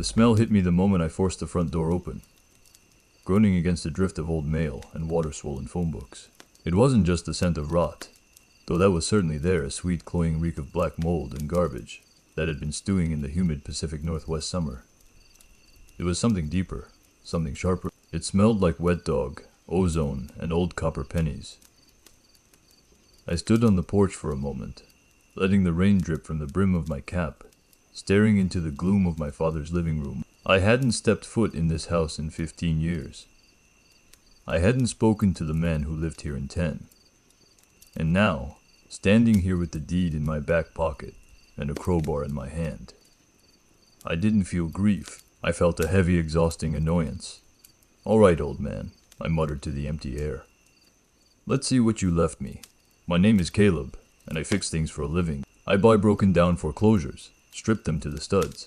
The smell hit me the moment I forced the front door open, groaning against a drift of old mail and water-swollen phone books. It wasn't just the scent of rot, though that was certainly there, a sweet cloying reek of black mold and garbage that had been stewing in the humid Pacific Northwest summer. It was something deeper, something sharper. It smelled like wet dog, ozone, and old copper pennies. I stood on the porch for a moment, letting the rain drip from the brim of my cap, staring into the gloom of my father's living room. I hadn't stepped foot in this house in 15 years. I hadn't spoken to the man who lived here in 10. And now, standing here with the deed in my back pocket and a crowbar in my hand, I didn't feel grief. I felt a heavy, exhausting annoyance. "All right, old man," I muttered to the empty air. "Let's see what you left me. My name is Caleb, and I fix things for a living. I buy broken down foreclosures, strip them to the studs,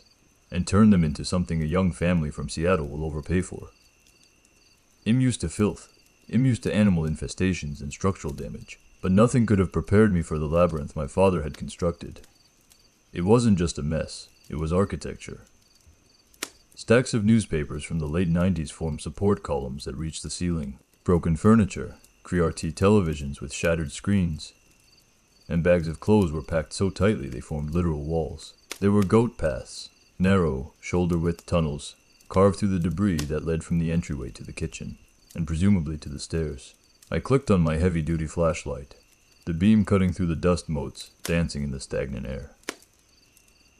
and turn them into something a young family from Seattle will overpay for. I'm used to filth. I'm used to animal infestations and structural damage, but nothing could have prepared me for the labyrinth my father had constructed. It wasn't just a mess, it was architecture. Stacks of newspapers from the late 90s formed support columns that reached the ceiling. Broken furniture, CRT televisions with shattered screens, and bags of clothes were packed so tightly they formed literal walls. There were goat paths, narrow, shoulder-width tunnels, carved through the debris that led from the entryway to the kitchen, and presumably to the stairs. I clicked on my heavy-duty flashlight, the beam cutting through the dust motes, dancing in the stagnant air.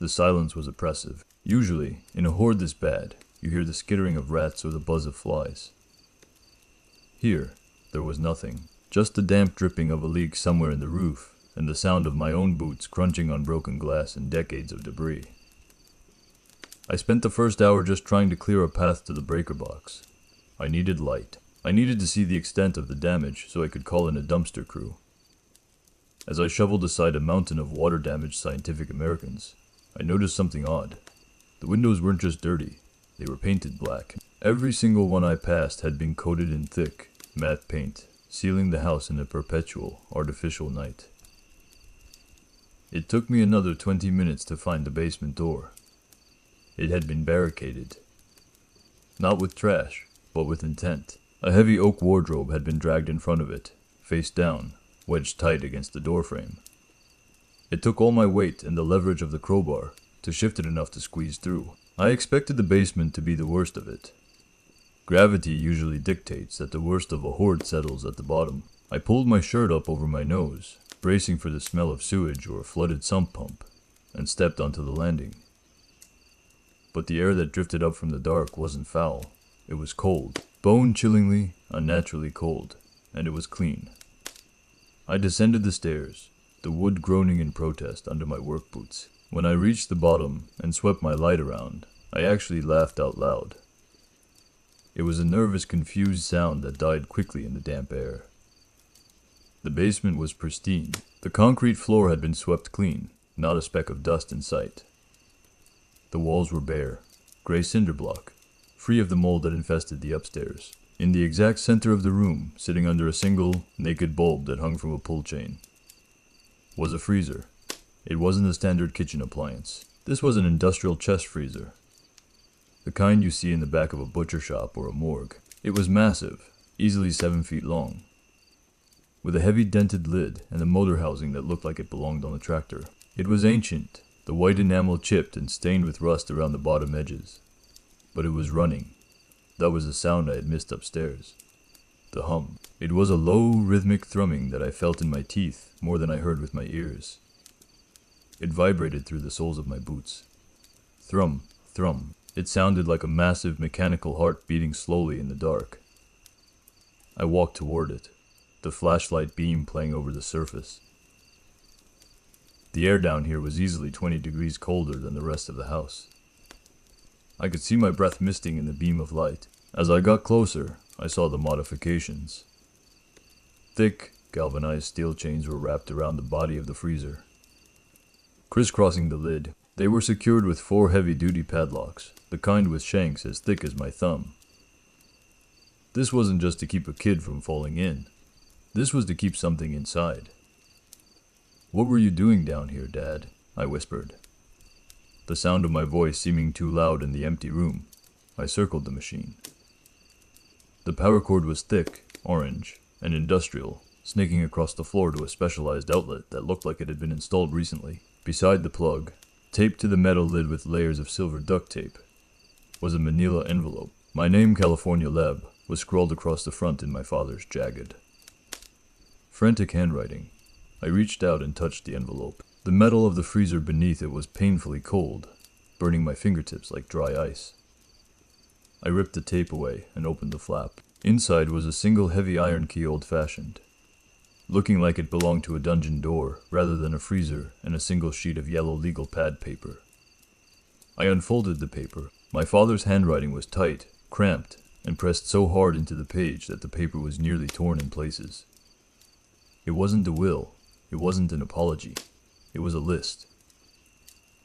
The silence was oppressive. Usually, in a hoard this bad, you hear the skittering of rats or the buzz of flies. Here, there was nothing, just the damp dripping of a leak somewhere in the roof, and the sound of my own boots crunching on broken glass and decades of debris. I spent the first hour just trying to clear a path to the breaker box. I needed light. I needed to see the extent of the damage so I could call in a dumpster crew. As I shoveled aside a mountain of water-damaged Scientific Americans, I noticed something odd. The windows weren't just dirty, they were painted black. Every single one I passed had been coated in thick, matte paint, sealing the house in a perpetual, artificial night. It took me another 20 minutes to find the basement door. It had been barricaded. Not with trash, but with intent. A heavy oak wardrobe had been dragged in front of it, face down, wedged tight against the doorframe. It took all my weight and the leverage of the crowbar to shift it enough to squeeze through. I expected the basement to be the worst of it. Gravity usually dictates that the worst of a hoard settles at the bottom. I pulled my shirt up over my nose, bracing for the smell of sewage or a flooded sump pump, and stepped onto the landing. But the air that drifted up from the dark wasn't foul. It was cold, bone-chillingly, unnaturally cold, and it was clean. I descended the stairs, the wood groaning in protest under my work boots. When I reached the bottom and swept my light around, I actually laughed out loud. It was a nervous, confused sound that died quickly in the damp air. The basement was pristine. The concrete floor had been swept clean, not a speck of dust in sight. The walls were bare, gray cinder block, free of the mold that infested the upstairs. In the exact center of the room, sitting under a single, naked bulb that hung from a pull chain, was a freezer. It wasn't a standard kitchen appliance. This was an industrial chest freezer, the kind you see in the back of a butcher shop or a morgue. It was massive, easily 7 feet long, with a heavy dented lid and a motor housing that looked like it belonged on a tractor. It was ancient, the white enamel chipped and stained with rust around the bottom edges. But it was running. That was the sound I had missed upstairs. The hum. It was a low, rhythmic thrumming that I felt in my teeth more than I heard with my ears. It vibrated through the soles of my boots. Thrum, thrum. It sounded like a massive mechanical heart beating slowly in the dark. I walked toward it, the flashlight beam playing over the surface. The air down here was easily 20 degrees colder than the rest of the house. I could see my breath misting in the beam of light. As I got closer, I saw the modifications. Thick, galvanized steel chains were wrapped around the body of the freezer. Crisscrossing the lid, they were secured with 4 heavy-duty padlocks, the kind with shanks as thick as my thumb. This wasn't just to keep a kid from falling in. This was to keep something inside. "What were you doing down here, Dad?" I whispered. the sound of my voice seeming too loud in the empty room. I circled the machine. The power cord was thick, orange, and industrial, snaking across the floor to a specialized outlet that looked like it had been installed recently. Beside the plug, taped to the metal lid with layers of silver duct tape, was a manila envelope. My name, California Lab, was scrawled across the front in my father's jagged, frantic handwriting. I reached out and touched the envelope. The metal of the freezer beneath it was painfully cold, burning my fingertips like dry ice. I ripped the tape away and opened the flap. Inside was a single heavy iron key, old-fashioned, looking like it belonged to a dungeon door rather than a freezer, and a single sheet of yellow legal pad paper. I unfolded the paper. My father's handwriting was tight, cramped, and pressed so hard into the page that the paper was nearly torn in places. It wasn't a will. It wasn't an apology. It was a list.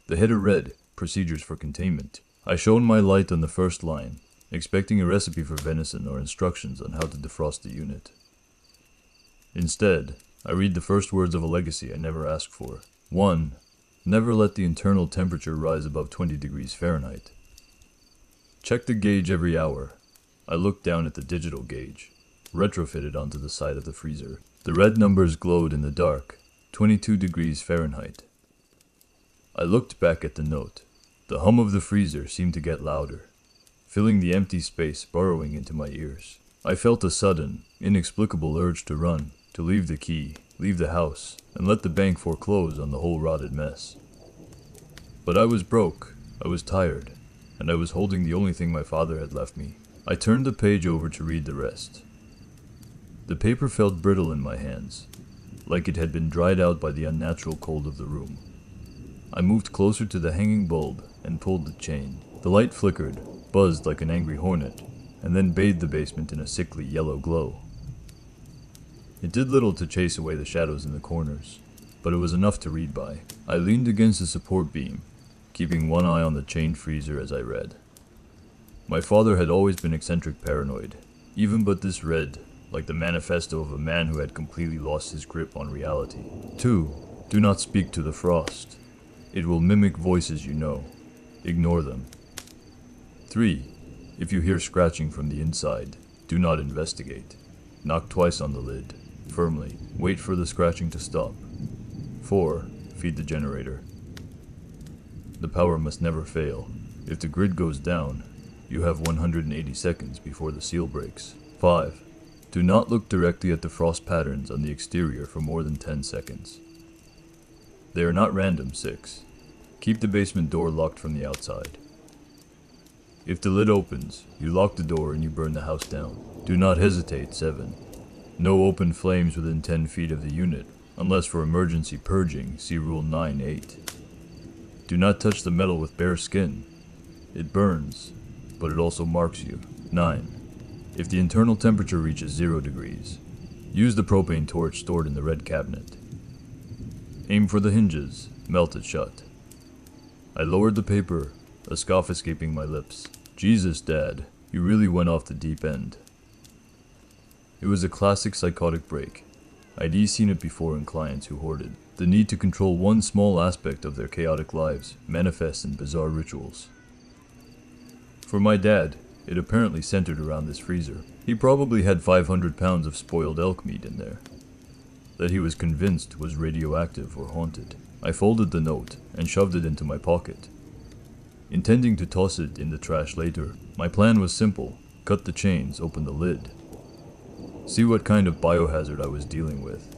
The header read, "Procedures for containment." I shone my light on the first line, expecting a recipe for venison or instructions on how to defrost the unit. Instead, I read the first words of a legacy I never asked for. 1. Never let the internal temperature rise above 20 degrees Fahrenheit. Check the gauge every hour. I looked down at the digital gauge, retrofitted onto the side of the freezer. The red numbers glowed in the dark, 22 degrees Fahrenheit. I looked back at the note. The hum of the freezer seemed to get louder, filling the empty space, burrowing into my ears. I felt a sudden, inexplicable urge to run, to leave the key, leave the house, and let the bank foreclose on the whole rotted mess. But I was broke, I was tired, and I was holding the only thing my father had left me. I turned the page over to read the rest. The paper felt brittle in my hands, like it had been dried out by the unnatural cold of the room. I moved closer to the hanging bulb and pulled the chain. The light flickered, buzzed like an angry hornet, and then bathed the basement in a sickly yellow glow. It did little to chase away the shadows in the corners, but it was enough to read by. I leaned against the support beam, keeping one eye on the chained freezer as I read. My father had always been eccentric, paranoid, even but this read like the manifesto of a man who had completely lost his grip on reality. 2. Do not speak to the frost. It will mimic voices you know. Ignore them. 3. If you hear scratching from the inside, do not investigate. Knock twice on the lid, firmly. Wait for the scratching to stop. 4. Feed the generator. The power must never fail. If the grid goes down, you have 180 seconds before the seal breaks. 5. Do not look directly at the frost patterns on the exterior for more than 10 seconds. They are not random. 6. Keep the basement door locked from the outside. If the lid opens, you lock the door and you burn the house down. Do not hesitate. 7. No open flames within 10 feet of the unit, unless for emergency purging, see Rule 9.8. Do not touch the metal with bare skin. It burns, but it also marks you. 9. If the internal temperature reaches 0 degrees, use the propane torch stored in the red cabinet. Aim for the hinges, melt it shut. I lowered the paper, a scoff escaping my lips. Jesus, Dad, you really went off the deep end. It was a classic psychotic break. I'd seen it before in clients who hoarded. The need to control one small aspect of their chaotic lives manifests in bizarre rituals. For my dad, it apparently centered around this freezer. He probably had 500 pounds of spoiled elk meat in there, that he was convinced was radioactive or haunted. I folded the note and shoved it into my pocket, intending to toss it in the trash later. My plan was simple: cut the chains, open the lid, see what kind of biohazard I was dealing with,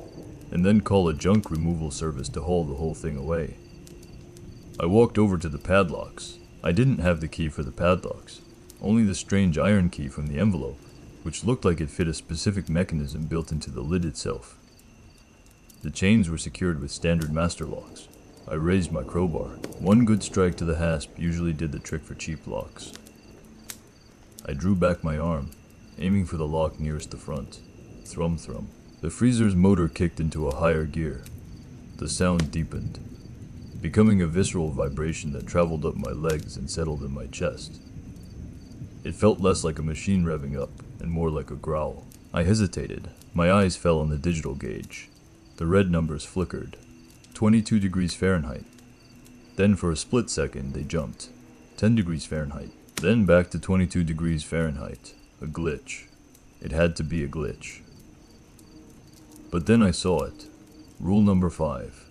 and then call a junk removal service to haul the whole thing away. I walked over to the padlocks. I didn't have the key for the padlocks, only the strange iron key from the envelope, which looked like it fit a specific mechanism built into the lid itself. The chains were secured with standard master locks. I raised my crowbar. One good strike to the hasp usually did the trick for cheap locks. I drew back my arm, aiming for the lock nearest the front. Thrum thrum. The freezer's motor kicked into a higher gear. The sound deepened, becoming a visceral vibration that traveled up my legs and settled in my chest. It felt less like a machine revving up and more like a growl. I hesitated. My eyes fell on the digital gauge. The red numbers flickered. 22 degrees Fahrenheit. Then for a split second they jumped. 10 degrees Fahrenheit. Then back to 22 degrees Fahrenheit. A glitch. It had to be a glitch. But then I saw it. Rule number 5.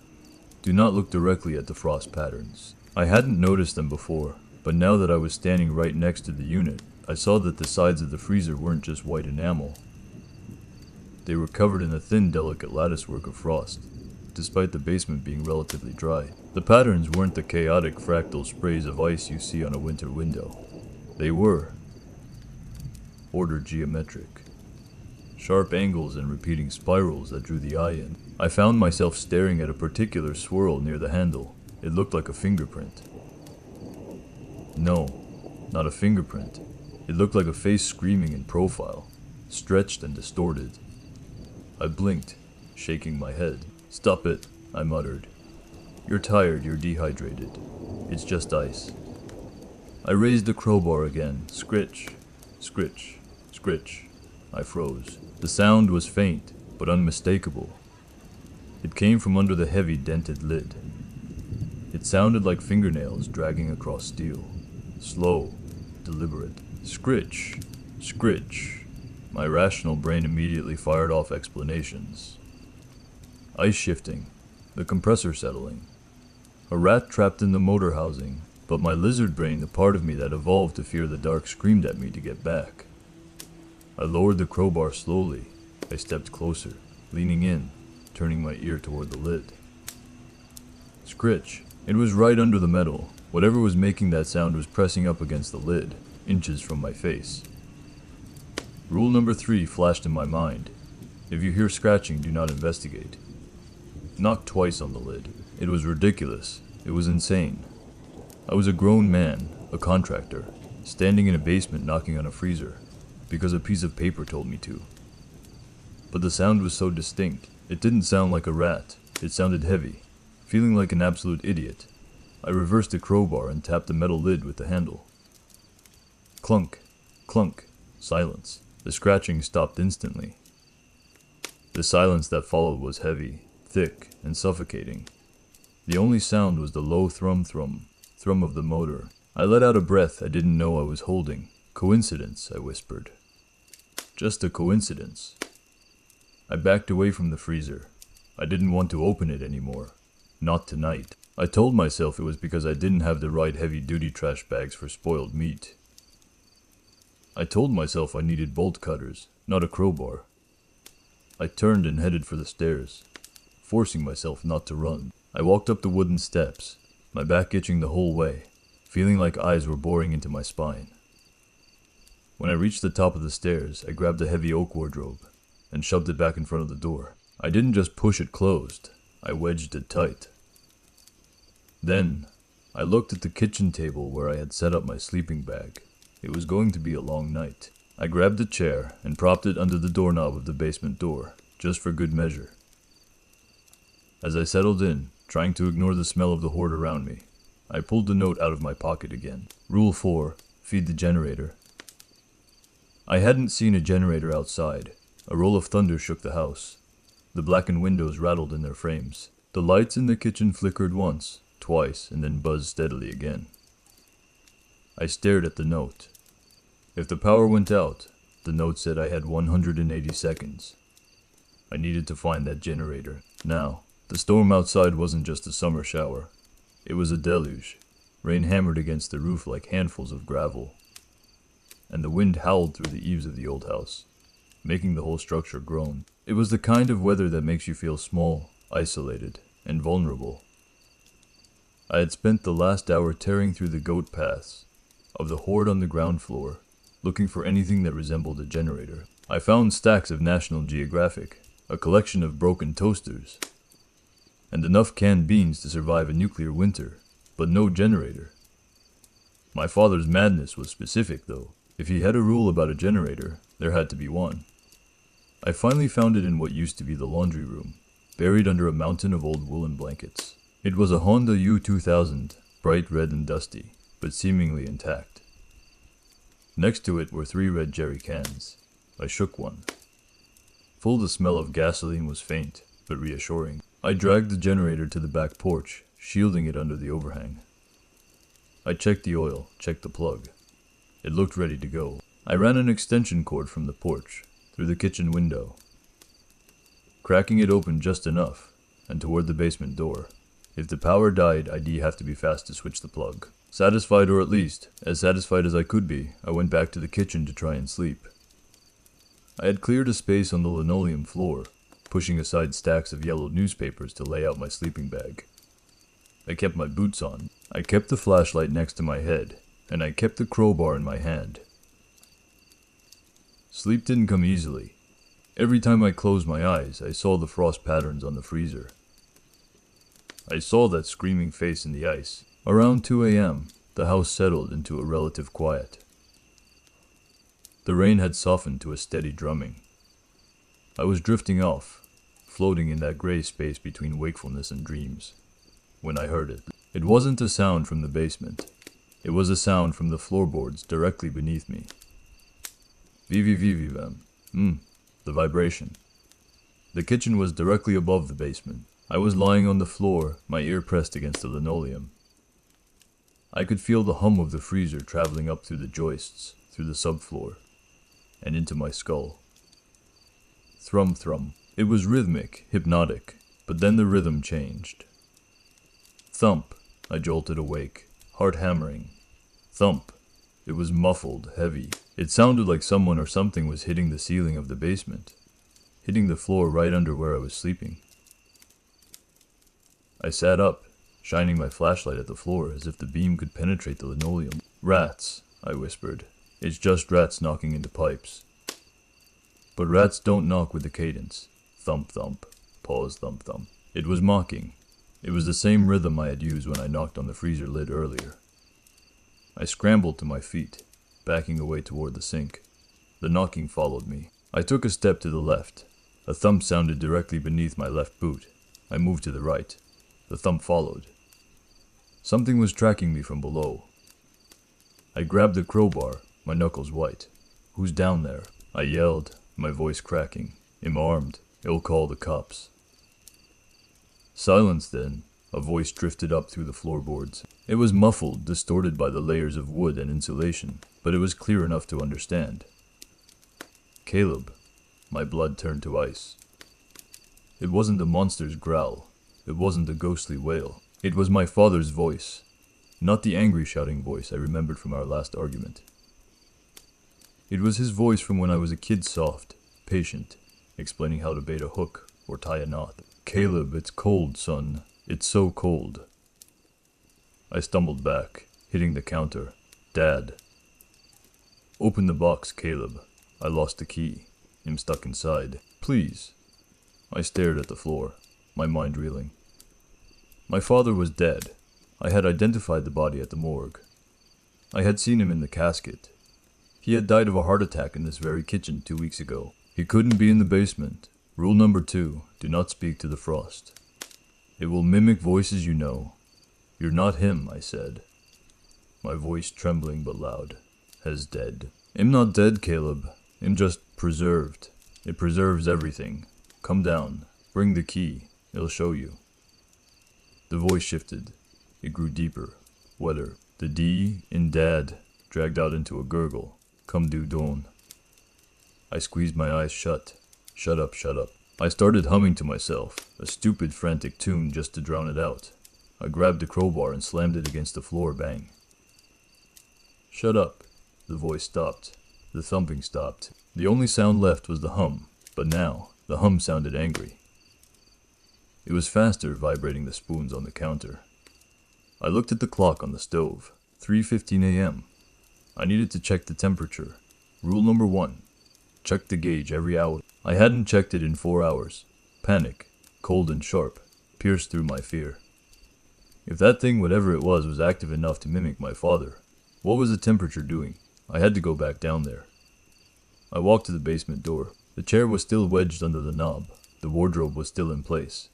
Do not look directly at the frost patterns. I hadn't noticed them before, but now that I was standing right next to the unit, I saw that the sides of the freezer weren't just white enamel. They were covered in a thin, delicate latticework of frost, despite the basement being relatively dry. The patterns weren't the chaotic fractal sprays of ice you see on a winter window. They were ordered geometric. Sharp angles and repeating spirals that drew the eye in. I found myself staring at a particular swirl near the handle. It looked like a fingerprint. No, not a fingerprint. It looked like a face screaming in profile, stretched and distorted. I blinked, shaking my head. "Stop it," I muttered. "You're tired, you're dehydrated. It's just ice." I raised the crowbar again. Scritch, scritch, scritch. I froze. The sound was faint, but unmistakable. It came from under the heavy, dented lid. It sounded like fingernails dragging across steel. Slow, deliberate. Scritch, scritch. My rational brain immediately fired off explanations. Ice shifting, the compressor settling. A rat trapped in the motor housing, but my lizard brain, the part of me that evolved to fear the dark, screamed at me to get back. I lowered the crowbar slowly. I stepped closer, leaning in, turning my ear toward the lid. Scritch. It was right under the metal. Whatever was making that sound was pressing up against the lid, inches from my face. Rule number 3 flashed in my mind. If you hear scratching, do not investigate. Knock twice on the lid. It was ridiculous. It was insane. I was a grown man, a contractor, standing in a basement knocking on a freezer, because a piece of paper told me to. But the sound was so distinct. It didn't sound like a rat. It sounded heavy. Feeling like an absolute idiot, I reversed the crowbar and tapped the metal lid with the handle. Clunk, clunk, silence. The scratching stopped instantly. The silence that followed was heavy, thick, and suffocating. The only sound was the low thrum-thrum, thrum of the motor. I let out a breath I didn't know I was holding. Coincidence, I whispered. Just a coincidence. I backed away from the freezer. I didn't want to open it anymore. Not tonight. I told myself it was because I didn't have the right heavy-duty trash bags for spoiled meat. I told myself I needed bolt cutters, not a crowbar. I turned and headed for the stairs, forcing myself not to run. I walked up the wooden steps, my back itching the whole way, feeling like eyes were boring into my spine. When I reached the top of the stairs, I grabbed a heavy oak wardrobe and shoved it back in front of the door. I didn't just push it closed, I wedged it tight. Then, I looked at the kitchen table where I had set up my sleeping bag. It was going to be a long night. I grabbed a chair and propped it under the doorknob of the basement door, just for good measure. As I settled in, trying to ignore the smell of the hoard around me, I pulled the note out of my pocket again. Rule 4, feed the generator. I hadn't seen a generator outside. A roll of thunder shook the house. The blackened windows rattled in their frames. The lights in the kitchen flickered once, twice, and then buzzed steadily again. I stared at the note. If the power went out, the note said I had 180 seconds. I needed to find that generator. Now, the storm outside wasn't just a summer shower. It was a deluge. Rain hammered against the roof like handfuls of gravel. And the wind howled through the eaves of the old house, making the whole structure groan. It was the kind of weather that makes you feel small, isolated, and vulnerable. I had spent the last hour tearing through the goat paths of the hoard on the ground floor, looking for anything that resembled a generator. I found stacks of National Geographic, a collection of broken toasters, and enough canned beans to survive a nuclear winter, but no generator. My father's madness was specific, though. If he had a rule about a generator, there had to be one. I finally found it in what used to be the laundry room, buried under a mountain of old woolen blankets. It was a Honda U2000, bright red and dusty, but seemingly intact. Next to it were 3 red jerry cans. I shook one. Full, the smell of gasoline was faint, but reassuring. I dragged the generator to the back porch, shielding it under the overhang. I checked the oil, checked the plug. It looked ready to go. I ran an extension cord from the porch, through the kitchen window, cracking it open just enough, and toward the basement door. If the power died, I'd have to be fast to switch the plug. Satisfied, or at least, as satisfied as I could be, I went back to the kitchen to try and sleep. I had cleared a space on the linoleum floor, pushing aside stacks of yellowed newspapers to lay out my sleeping bag. I kept my boots on, I kept the flashlight next to my head, and I kept the crowbar in my hand. Sleep didn't come easily. Every time I closed my eyes, I saw the frost patterns on the freezer. I saw that screaming face in the ice. Around 2 a.m., the house settled into a relative quiet. The rain had softened to a steady drumming. I was drifting off, floating in that gray space between wakefulness and dreams, when I heard it. It wasn't a sound from the basement. It was a sound from the floorboards directly beneath me. Vivivivivem. The vibration. The kitchen was directly above the basement. I was lying on the floor, my ear pressed against the linoleum. I could feel the hum of the freezer traveling up through the joists, through the subfloor, and into my skull. Thrum thrum. It was rhythmic, hypnotic, but then the rhythm changed. Thump. I jolted awake, heart hammering. Thump. It was muffled, heavy. It sounded like someone or something was hitting the ceiling of the basement, hitting the floor right under where I was sleeping. I sat up, shining my flashlight at the floor as if the beam could penetrate the linoleum. Rats, I whispered. It's just rats knocking into pipes. But rats don't knock with the cadence. Thump thump, pause thump thump. It was mocking. It was the same rhythm I had used when I knocked on the freezer lid earlier. I scrambled to my feet, backing away toward the sink. The knocking followed me. I took a step to the left. A thump sounded directly beneath my left boot. I moved to the right. The thump followed. Something was tracking me from below. I grabbed the crowbar, my knuckles white. Who's down there? I yelled, my voice cracking. I'm armed. I'll call the cops. Silence then. A voice drifted up through the floorboards. It was muffled, distorted by the layers of wood and insulation, but it was clear enough to understand. Caleb. My blood turned to ice. It wasn't the monster's growl. It wasn't the ghostly wail. It was my father's voice. Not the angry shouting voice I remembered from our last argument. It was his voice from when I was a kid, soft, patient, explaining how to bait a hook or tie a knot. Caleb, it's cold, son. It's so cold. I stumbled back, hitting the counter. Dad. Open the box, Caleb. I lost the key. I'm stuck inside. Please. I stared at the floor, my mind reeling. My father was dead. I had identified the body at the morgue. I had seen him in the casket. He had died of a heart attack in this very kitchen 2 weeks ago. He couldn't be in the basement. Rule number 2, do not speak to the frost. It will mimic voices you know. You're not him, I said. My voice trembling but loud. Has dead. I'm not dead, Caleb. I'm just preserved. It preserves everything. Come down. Bring the key. It'll show you. The voice shifted. It grew deeper, wetter. The D in dad dragged out into a gurgle. Come do dawn. I squeezed my eyes shut. Shut up, shut up. I started humming to myself, a stupid, frantic tune just to drown it out. I grabbed the crowbar and slammed it against the floor, bang. Shut up. The voice stopped. The thumping stopped. The only sound left was the hum, but now, the hum sounded angry. It was faster, vibrating the spoons on the counter. I looked at the clock on the stove. 3:15 a.m. I needed to check the temperature. Rule number 1. Check the gauge every hour. I hadn't checked it in 4 hours. Panic, cold and sharp, pierced through my fear. If that thing, whatever it was active enough to mimic my father, what was the temperature doing? I had to go back down there. I walked to the basement door. The chair was still wedged under the knob. The wardrobe was still in place.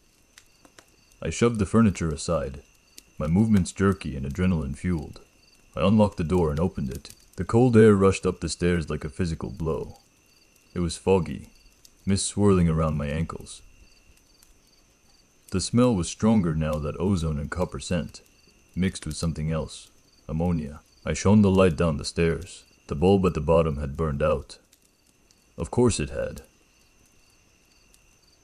I shoved the furniture aside, my movements jerky and adrenaline-fueled. I unlocked the door and opened it. The cold air rushed up the stairs like a physical blow. It was foggy, mist swirling around my ankles. The smell was stronger now, that ozone and copper scent, mixed with something else, ammonia. I shone the light down the stairs. The bulb at the bottom had burned out. Of course it had.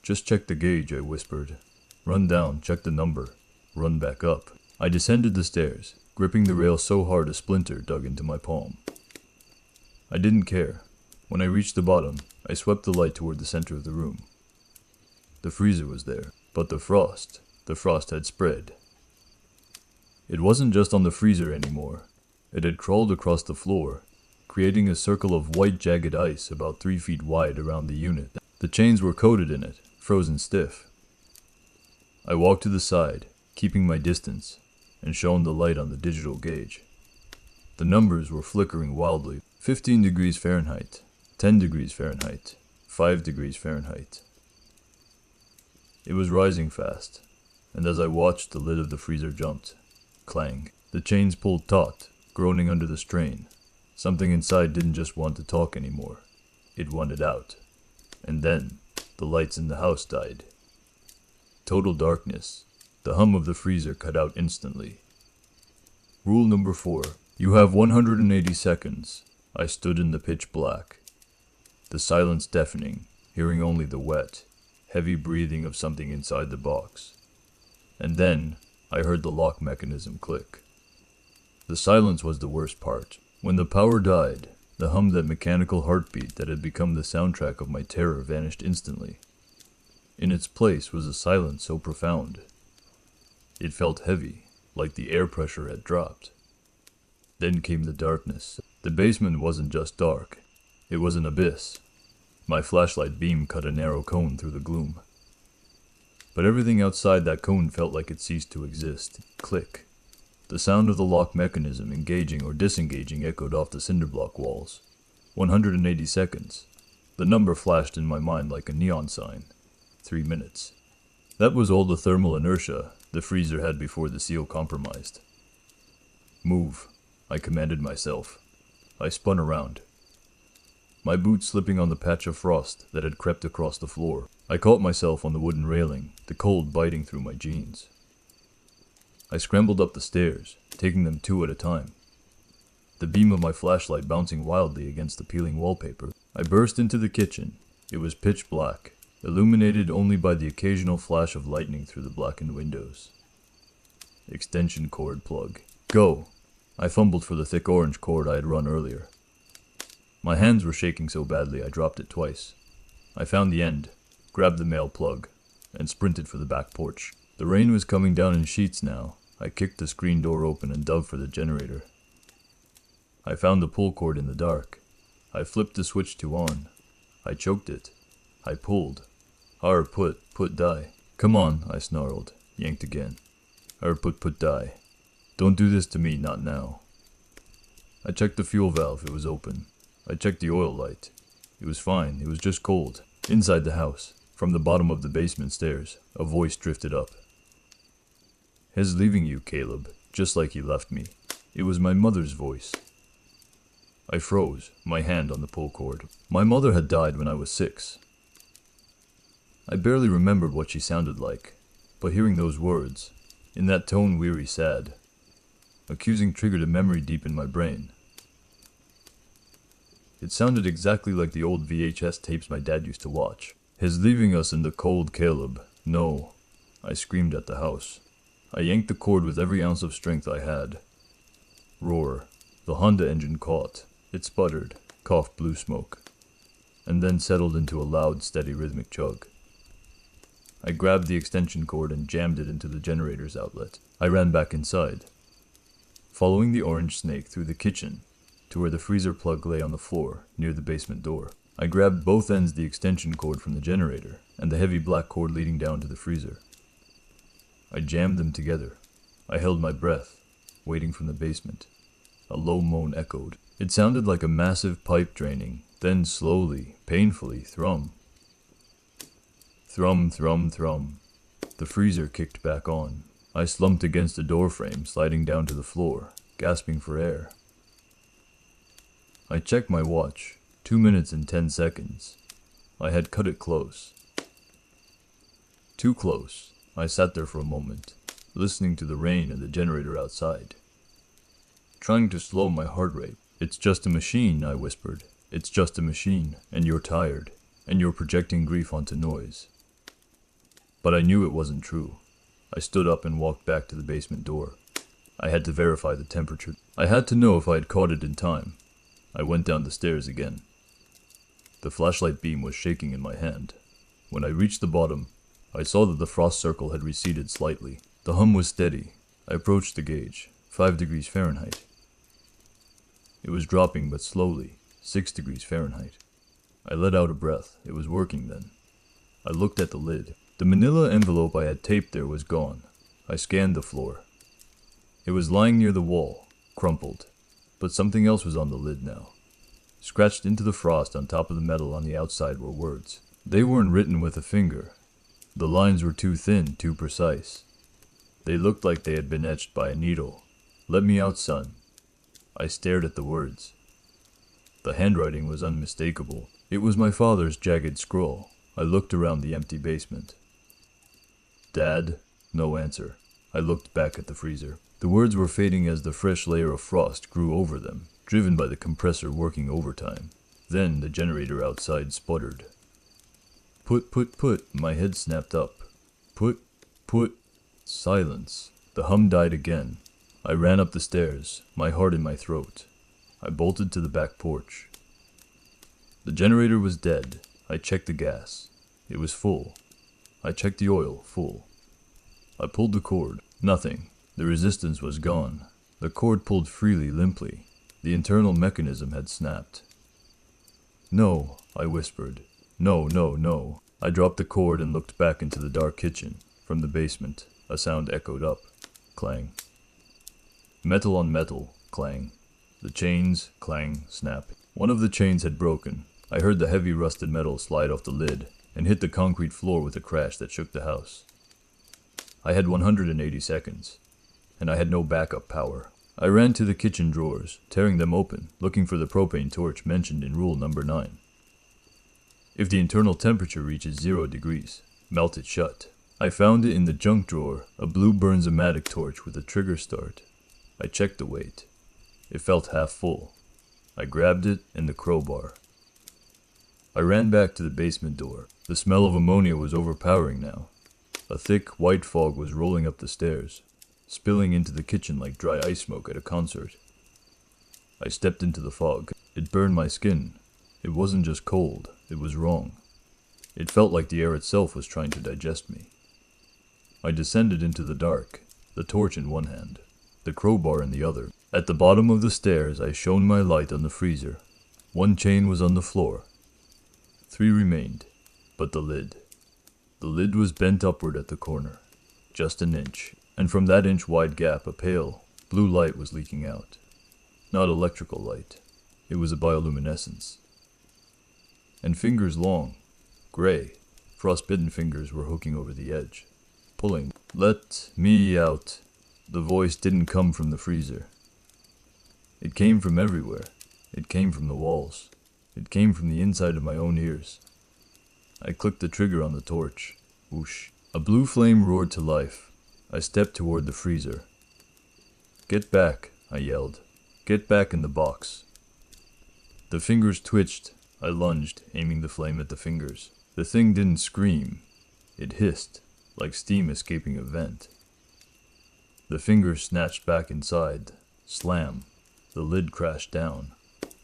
Just check the gauge, I whispered. Run down, check the number, run back up. I descended the stairs, gripping the rail so hard a splinter dug into my palm. I didn't care. When I reached the bottom, I swept the light toward the center of the room. The freezer was there, but the frost had spread. It wasn't just on the freezer anymore. It had crawled across the floor, creating a circle of white jagged ice about 3 feet wide around the unit. The chains were coated in it, frozen stiff. I walked to the side, keeping my distance, and shone the light on the digital gauge. The numbers were flickering wildly. 15 degrees Fahrenheit, 10 degrees Fahrenheit, 5 degrees Fahrenheit. It was rising fast, and as I watched, the lid of the freezer jumped. Clang. The chains pulled taut, groaning under the strain. Something inside didn't just want to talk anymore. It wanted out. And then, the lights in the house died. Total darkness. The hum of the freezer cut out instantly. Rule number 4. You have 180 seconds. I stood in the pitch black. The silence deafening, hearing only the wet, heavy breathing of something inside the box. And then, I heard the lock mechanism click. The silence was the worst part. When the power died, the hum, that mechanical heartbeat that had become the soundtrack of my terror, vanished instantly. In its place was a silence so profound. It felt heavy, like the air pressure had dropped. Then came the darkness. The basement wasn't just dark. It was an abyss. My flashlight beam cut a narrow cone through the gloom. But everything outside that cone felt like it ceased to exist. Click. The sound of the lock mechanism engaging or disengaging echoed off the cinderblock walls. 180 seconds. The number flashed in my mind like a neon sign. 3 minutes. That was all the thermal inertia the freezer had before the seal compromised. Move, I commanded myself. I spun around. My boots slipping on the patch of frost that had crept across the floor. I caught myself on the wooden railing, the cold biting through my jeans. I scrambled up the stairs, taking them 2 at a time. The beam of my flashlight bouncing wildly against the peeling wallpaper. I burst into the kitchen. It was pitch black, illuminated only by the occasional flash of lightning through the blackened windows. Extension cord plug. Go! I fumbled for the thick orange cord I had run earlier. My hands were shaking so badly I dropped it twice. I found the end, grabbed the male plug, and sprinted for the back porch. The rain was coming down in sheets now. I kicked the screen door open and dug for the generator. I found the pull cord in the dark. I flipped the switch to on. I choked it. I pulled. Hard put die. Come on, I snarled, yanked again. Hard put die. Don't do this to me, not now. I checked the fuel valve, it was open. I checked the oil light. It was fine, it was just cold. Inside the house, from the bottom of the basement stairs, a voice drifted up. His leaving you, Caleb, just like he left me. It was my mother's voice. I froze, my hand on the pull cord. My mother had died when I was 6. I barely remembered what she sounded like, but hearing those words, in that tone weary sad, accusing triggered a memory deep in my brain. It sounded exactly like the old VHS tapes my dad used to watch. His leaving us in the cold, Caleb. No. I screamed at the house. I yanked the cord with every ounce of strength I had. Roar. The Honda engine caught. It sputtered, coughed blue smoke, and then settled into a loud, steady rhythmic chug. I grabbed the extension cord and jammed it into the generator's outlet. I ran back inside, following the orange snake through the kitchen to where the freezer plug lay on the floor near the basement door. I grabbed both ends of the extension cord from the generator and the heavy black cord leading down to the freezer. I jammed them together. I held my breath, waiting from the basement. A low moan echoed. It sounded like a massive pipe draining, then slowly, painfully, thrum. Thrum, thrum, thrum. The freezer kicked back on. I slumped against the door frame, sliding down to the floor, gasping for air. I checked my watch. 2 minutes and 10 seconds. I had cut it close. Too close. I sat there for a moment, listening to the rain and the generator outside, trying to slow my heart rate. "It's just a machine," I whispered. "It's just a machine, and you're tired, and you're projecting grief onto noise." But I knew it wasn't true. I stood up and walked back to the basement door. I had to verify the temperature. I had to know if I had caught it in time. I went down the stairs again. The flashlight beam was shaking in my hand. When I reached the bottom, I saw that the frost circle had receded slightly. The hum was steady. I approached the gauge, 5 degrees Fahrenheit. It was dropping, but slowly, 6 degrees Fahrenheit. I let out a breath. It was working then. I looked at the lid. The manila envelope I had taped there was gone. I scanned the floor. It was lying near the wall, crumpled, but something else was on the lid now. Scratched into the frost on top of the metal on the outside were words. They weren't written with a finger. The lines were too thin, too precise. They looked like they had been etched by a needle. "Let me out, son." I stared at the words. The handwriting was unmistakable. It was my father's jagged scrawl. I looked around the empty basement. "Dad?" No answer. I looked back at the freezer. The words were fading as the fresh layer of frost grew over them, driven by the compressor working overtime. Then the generator outside sputtered. Put. My head snapped up. Put. Silence. The hum died again. I ran up the stairs, my heart in my throat. I bolted to the back porch. The generator was dead. I checked the gas. It was full. I checked the oil, full. I pulled the cord. Nothing. The resistance was gone. The cord pulled freely, limply. The internal mechanism had snapped. "No," I whispered. No. I dropped the cord and looked back into the dark kitchen. From the basement, a sound echoed up. Clang. Metal on metal. Clang. The chains, clang, snap. One of the chains had broken. I heard the heavy rusted metal slide off the lid and hit the concrete floor with a crash that shook the house. I had 180 seconds, and I had no backup power. I ran to the kitchen drawers, tearing them open, looking for the propane torch mentioned in rule number 9. If the internal temperature reaches 0 degrees, melt it shut. I found it in the junk drawer, a blue Bernzomatic torch with a trigger start. I checked the weight. It felt half full. I grabbed it and the crowbar. I ran back to the basement door. The smell of ammonia was overpowering now. A thick, white fog was rolling up the stairs, spilling into the kitchen like dry ice smoke at a concert. I stepped into the fog. It burned my skin. It wasn't just cold, it was wrong. It felt like the air itself was trying to digest me. I descended into the dark, the torch in one hand, the crowbar in the other. At the bottom of the stairs, I shone my light on the freezer. 1 chain was on the floor. 3 remained, but the lid. The lid was bent upward at the corner, just an inch, and from that inch-wide gap a pale, blue light was leaking out. Not electrical light. It was a bioluminescence. And fingers long, gray, frostbitten fingers were hooking over the edge, pulling. "Let me out." The voice didn't come from the freezer. It came from everywhere. It came from the walls. It came from the inside of my own ears. I clicked the trigger on the torch. Whoosh. A blue flame roared to life. I stepped toward the freezer. "Get back," I yelled. "Get back in the box." The fingers twitched. I lunged, aiming the flame at the fingers. The thing didn't scream. It hissed, like steam escaping a vent. The fingers snatched back inside. Slam. The lid crashed down.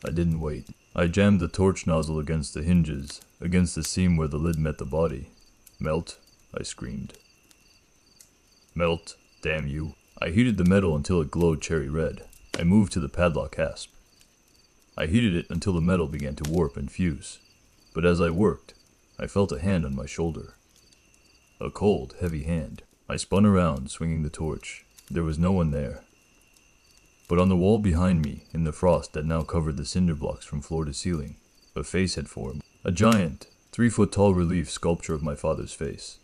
I didn't wait. I jammed the torch nozzle against the hinges, against the seam where the lid met the body. "Melt," I screamed. "Melt, damn you." I heated the metal until it glowed cherry red. I moved to the padlock hasp. I heated it until the metal began to warp and fuse. But as I worked, I felt a hand on my shoulder. A cold, heavy hand. I spun around, swinging the torch. There was no one there. But on the wall behind me, in the frost that now covered the cinder blocks from floor to ceiling, a face had formed. A giant, 3-foot-tall relief sculpture of my father's face,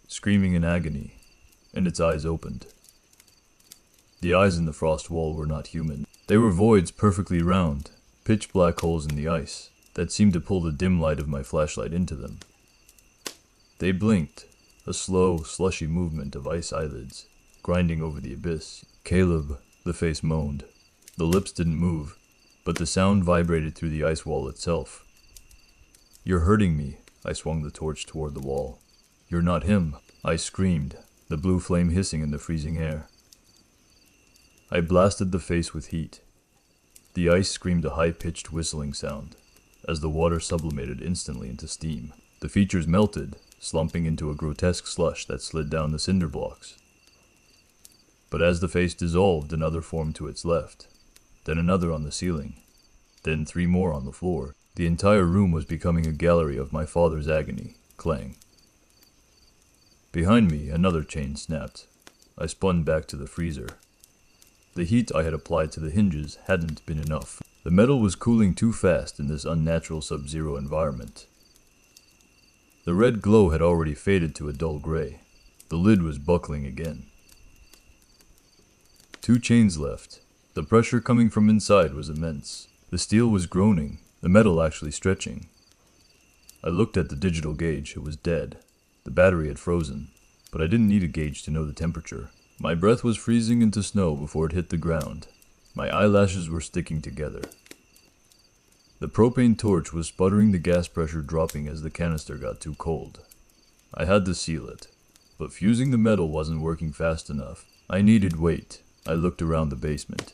screaming in agony, and its eyes opened. The eyes in the frost wall were not human. They were voids perfectly round, pitch black holes in the ice that seemed to pull the dim light of my flashlight into them. They blinked, a slow, slushy movement of ice eyelids, grinding over the abyss. "Caleb," the face moaned. The lips didn't move, but the sound vibrated through the ice wall itself. "You're hurting me." I swung the torch toward the wall. "You're not him," I screamed, the blue flame hissing in the freezing air. I blasted the face with heat. The ice screamed a high-pitched whistling sound, as the water sublimated instantly into steam. The features melted, slumping into a grotesque slush that slid down the cinder blocks. But as the face dissolved, another formed to its left, then another on the ceiling, then 3 more on the floor. The entire room was becoming a gallery of my father's agony. Clang. Behind me, another chain snapped. I spun back to the freezer. The heat I had applied to the hinges hadn't been enough. The metal was cooling too fast in this unnatural sub-zero environment. The red glow had already faded to a dull gray. The lid was buckling again. 2 chains left. The pressure coming from inside was immense. The steel was groaning, the metal actually stretching. I looked at the digital gauge. It was dead. The battery had frozen, but I didn't need a gauge to know the temperature. My breath was freezing into snow before it hit the ground. My eyelashes were sticking together. The propane torch was sputtering, the gas pressure dropping as the canister got too cold. I had to seal it, but fusing the metal wasn't working fast enough. I needed weight. I looked around the basement.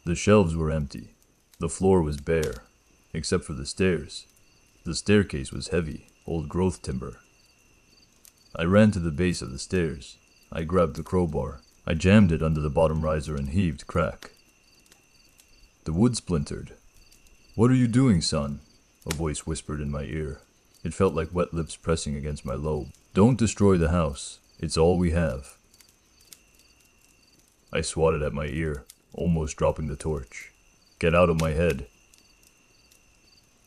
The shelves were empty. The floor was bare, except for the stairs. The staircase was heavy, old growth timber. I ran to the base of the stairs. I grabbed the crowbar. I jammed it under the bottom riser and heaved crack. The wood splintered. "What are you doing, son?" a voice whispered in my ear. It felt like wet lips pressing against my lobe. "Don't destroy the house. It's all we have." I swatted at my ear, almost dropping the torch. "Get out of my head."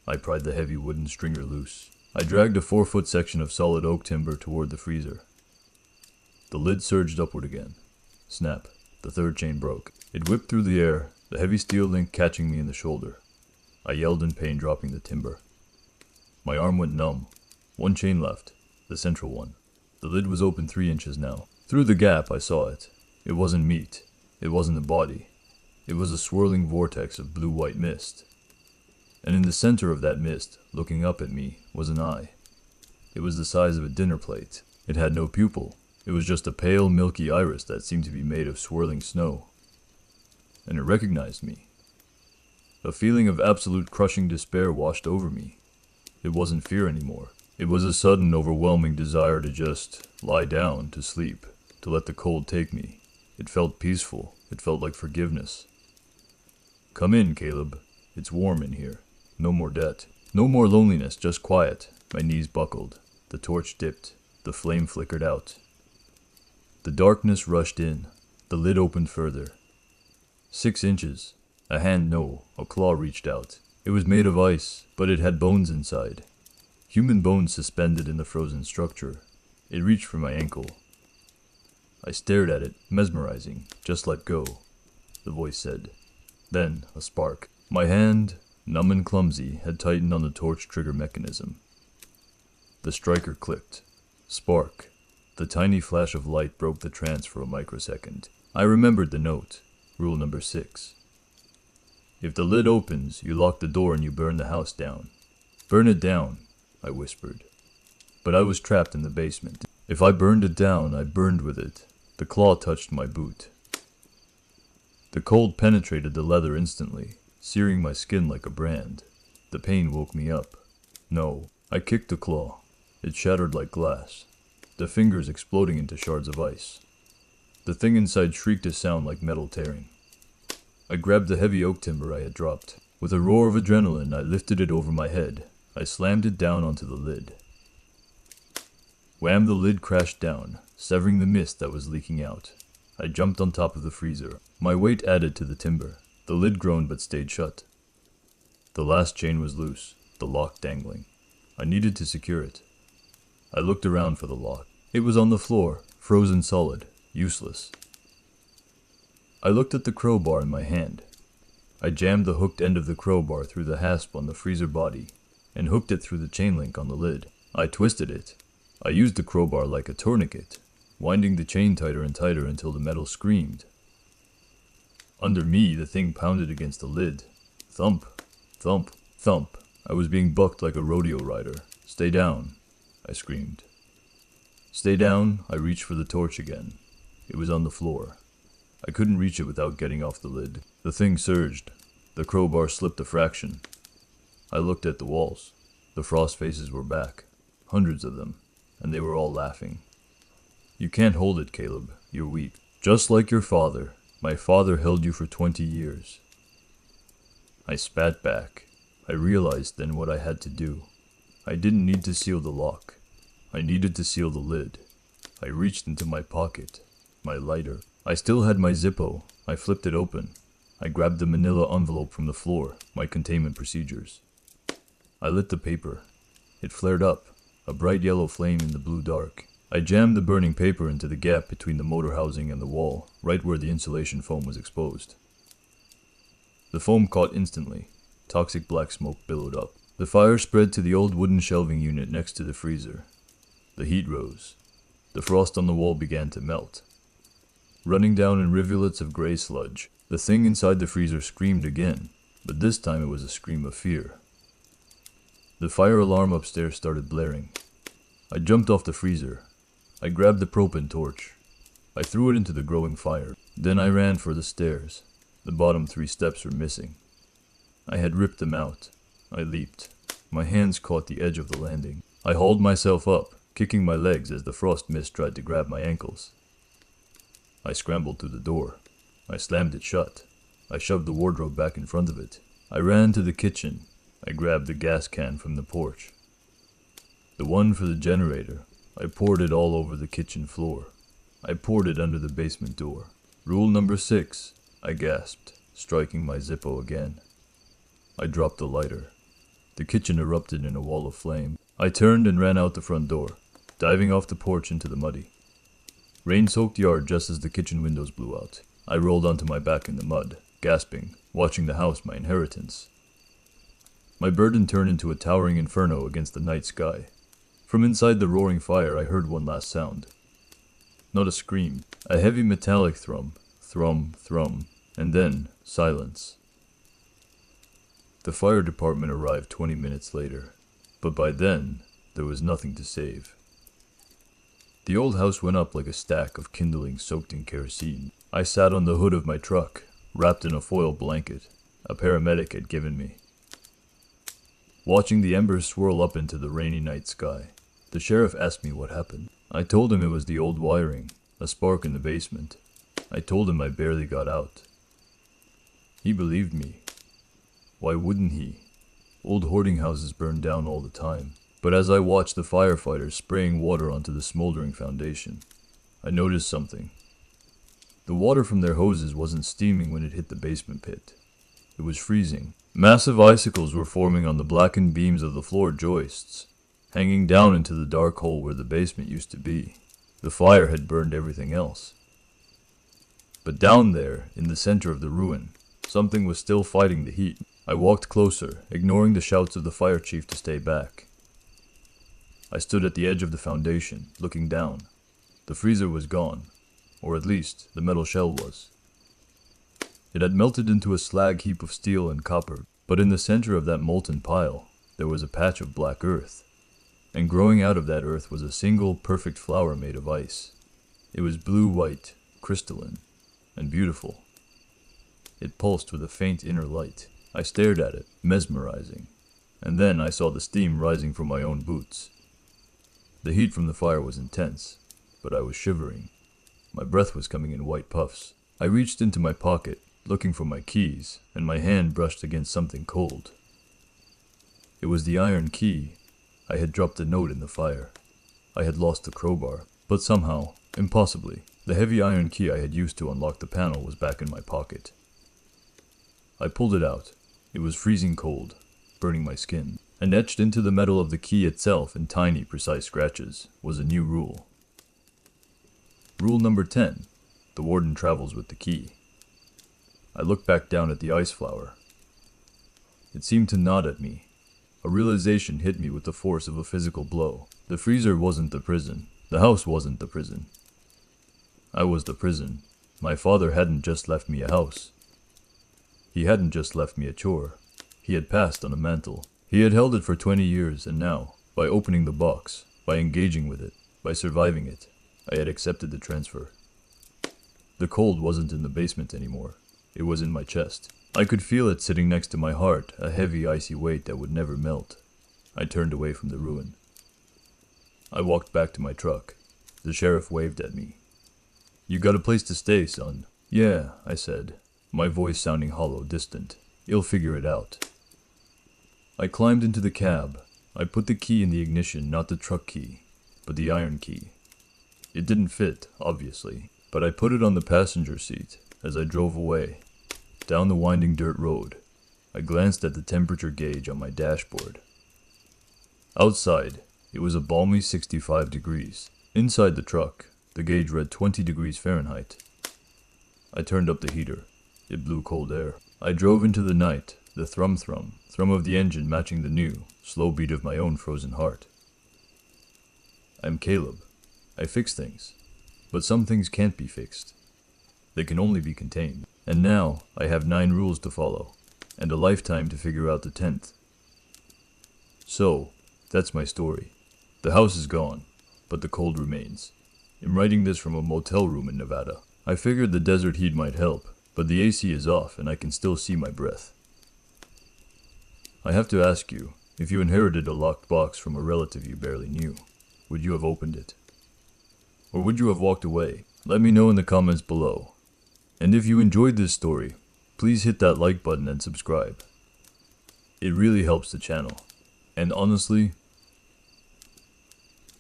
I pried the heavy wooden stringer loose. I dragged a 4-foot section of solid oak timber toward the freezer. The lid surged upward again. Snap. The 3rd chain broke. It whipped through the air, the heavy steel link catching me in the shoulder. I yelled in pain, dropping the timber. My arm went numb. 1 chain left, the central one. The lid was open 3 inches now. Through the gap, I saw it. It wasn't meat. It wasn't a body. It was a swirling vortex of blue-white mist. And in the center of that mist, looking up at me, was an eye. It was the size of a dinner plate. It had no pupil. It was just a pale, milky iris that seemed to be made of swirling snow. And it recognized me. A feeling of absolute crushing despair washed over me. It wasn't fear anymore. It was a sudden, overwhelming desire to just lie down, to sleep, to let the cold take me. It felt peaceful. It felt like forgiveness. "Come in, Caleb. It's warm in here. No more debt. No more loneliness, just quiet." My knees buckled. The torch dipped. The flame flickered out. The darkness rushed in. The lid opened further. 6 inches. A hand, no, a claw reached out. It was made of ice, but it had bones inside. Human bones suspended in the frozen structure. It reached for my ankle. I stared at it, mesmerizing. "Just let go," the voice said. Then, a spark. My hand, numb and clumsy, had tightened on the torch trigger mechanism. The striker clicked. Spark. The tiny flash of light broke the trance for a microsecond. I remembered the note. Rule number 6. If the lid opens, you lock the door and you burn the house down. "Burn it down," I whispered. But I was trapped in the basement. If I burned it down, I burned with it. The claw touched my boot. The cold penetrated the leather instantly, searing my skin like a brand. The pain woke me up. No, I kicked the claw. It shattered like glass, the fingers exploding into shards of ice. The thing inside shrieked a sound like metal tearing. I grabbed the heavy oak timber I had dropped. With a roar of adrenaline, I lifted it over my head. I slammed it down onto the lid. Wham! The lid crashed down, severing the mist that was leaking out. I jumped on top of the freezer. My weight added to the timber. The lid groaned but stayed shut. The last chain was loose, the lock dangling. I needed to secure it. I looked around for the lock. It was on the floor, frozen solid, useless. I looked at the crowbar in my hand. I jammed the hooked end of the crowbar through the hasp on the freezer body and hooked it through the chain link on the lid. I twisted it. I used the crowbar like a tourniquet, winding the chain tighter and tighter until the metal screamed. Under me, the thing pounded against the lid. Thump, thump, thump. I was being bucked like a rodeo rider. "Stay down," I screamed. "Stay down." I reached for the torch again. It was on the floor. I couldn't reach it without getting off the lid. The thing surged. The crowbar slipped a fraction. I looked at the walls. The frost faces were back. Hundreds of them. And they were all laughing. "You can't hold it, Caleb. You're weak. Just like your father. My father held you for 20 years. I spat back. I realized then what I had to do. I didn't need to seal the lock. I needed to seal the lid. I reached into my pocket. My lighter. I still had my Zippo. I flipped it open. I grabbed the manila envelope from the floor, my containment procedures. I lit the paper. It flared up, a bright yellow flame in the blue dark. I jammed the burning paper into the gap between the motor housing and the wall, right where the insulation foam was exposed. The foam caught instantly. Toxic black smoke billowed up. The fire spread to the old wooden shelving unit next to the freezer. The heat rose. The frost on the wall began to melt. Running down in rivulets of gray sludge, the thing inside the freezer screamed again, but this time it was a scream of fear. The fire alarm upstairs started blaring. I jumped off the freezer. I grabbed the propane torch. I threw it into the growing fire. Then I ran for the stairs. The bottom 3 steps were missing. I had ripped them out. I leaped. My hands caught the edge of the landing. I hauled myself up, kicking my legs as the frost mist tried to grab my ankles. I scrambled to the door. I slammed it shut. I shoved the wardrobe back in front of it. I ran to the kitchen. I grabbed the gas can from the porch. The one for the generator. I poured it all over the kitchen floor. I poured it under the basement door. "Rule number 6, I gasped, striking my Zippo again. I dropped the lighter. The kitchen erupted in a wall of flame. I turned and ran out the front door, diving off the porch into the muddy. Rain-soaked yard just as the kitchen windows blew out. I rolled onto my back in the mud, gasping, watching the house my inheritance. My burden turned into a towering inferno against the night sky. From inside the roaring fire I heard one last sound. Not a scream, a heavy metallic thrum, thrum, thrum, and then silence. The fire department arrived 20 minutes later, but by then there was nothing to save. The old house went up like a stack of kindling soaked in kerosene. I sat on the hood of my truck, wrapped in a foil blanket a paramedic had given me. Watching the embers swirl up into the rainy night sky, the sheriff asked me what happened. I told him it was the old wiring, a spark in the basement. I told him I barely got out. He believed me. Why wouldn't he? Old hoarding houses burn down all the time. But as I watched the firefighters spraying water onto the smoldering foundation, I noticed something. The water from their hoses wasn't steaming when it hit the basement pit. It was freezing. Massive icicles were forming on the blackened beams of the floor joists, hanging down into the dark hole where the basement used to be. The fire had burned everything else. But down there, in the center of the ruin, something was still fighting the heat. I walked closer, ignoring the shouts of the fire chief to stay back. I stood at the edge of the foundation, looking down. The freezer was gone, or at least the metal shell was. It had melted into a slag heap of steel and copper, but in the center of that molten pile, there was a patch of black earth. And growing out of that earth was a single perfect flower made of ice. It was blue-white, crystalline, and beautiful. It pulsed with a faint inner light. I stared at it, mesmerizing, and then I saw the steam rising from my own boots. The heat from the fire was intense, but I was shivering. My breath was coming in white puffs. I reached into my pocket, looking for my keys, and my hand brushed against something cold. It was the iron key. I had dropped a note in the fire. I had lost the crowbar, but somehow, impossibly, the heavy iron key I had used to unlock the panel was back in my pocket. I pulled it out. It was freezing cold, burning my skin, and etched into the metal of the key itself in tiny, precise scratches was a new rule. Rule number 10. The warden travels with the key. I looked back down at the ice flower. It seemed to nod at me. A realization hit me with the force of a physical blow. The freezer wasn't the prison. The house wasn't the prison. I was the prison. My father hadn't just left me a house. He hadn't just left me a chore. He had passed on a mantle. He had held it for 20 years, and now, by opening the box, by engaging with it, by surviving it, I had accepted the transfer. The cold wasn't in the basement anymore. It was in my chest. I could feel it sitting next to my heart, a heavy icy weight that would never melt. I turned away from the ruin. I walked back to my truck. The sheriff waved at me. "You got a place to stay, son?" "Yeah," I said, my voice sounding hollow, distant. "You'll figure it out." I climbed into the cab. I put the key in the ignition, not the truck key, but the iron key. It didn't fit, obviously, but I put it on the passenger seat as I drove away. Down the winding dirt road, I glanced at the temperature gauge on my dashboard. Outside, it was a balmy 65 degrees. Inside the truck, the gauge read 20 degrees Fahrenheit. I turned up the heater. It blew cold air. I drove into the night, the thrum of the engine matching the new, slow beat of my own frozen heart. I'm Caleb. I fix things. But some things can't be fixed. They can only be contained. And now, I have 9 rules to follow, and a lifetime to figure out the 10th. So, that's my story. The house is gone, but the cold remains. I'm writing this from a motel room in Nevada. I figured the desert heat might help, but the AC is off and I can still see my breath. I have to ask you, if you inherited a locked box from a relative you barely knew, would you have opened it? Or would you have walked away? Let me know in the comments below. And if you enjoyed this story, please hit that like button and subscribe. It really helps the channel. And honestly,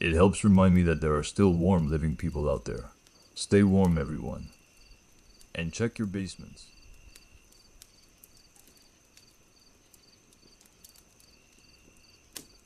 it helps remind me that there are still warm living people out there. Stay warm, everyone. And check your basements.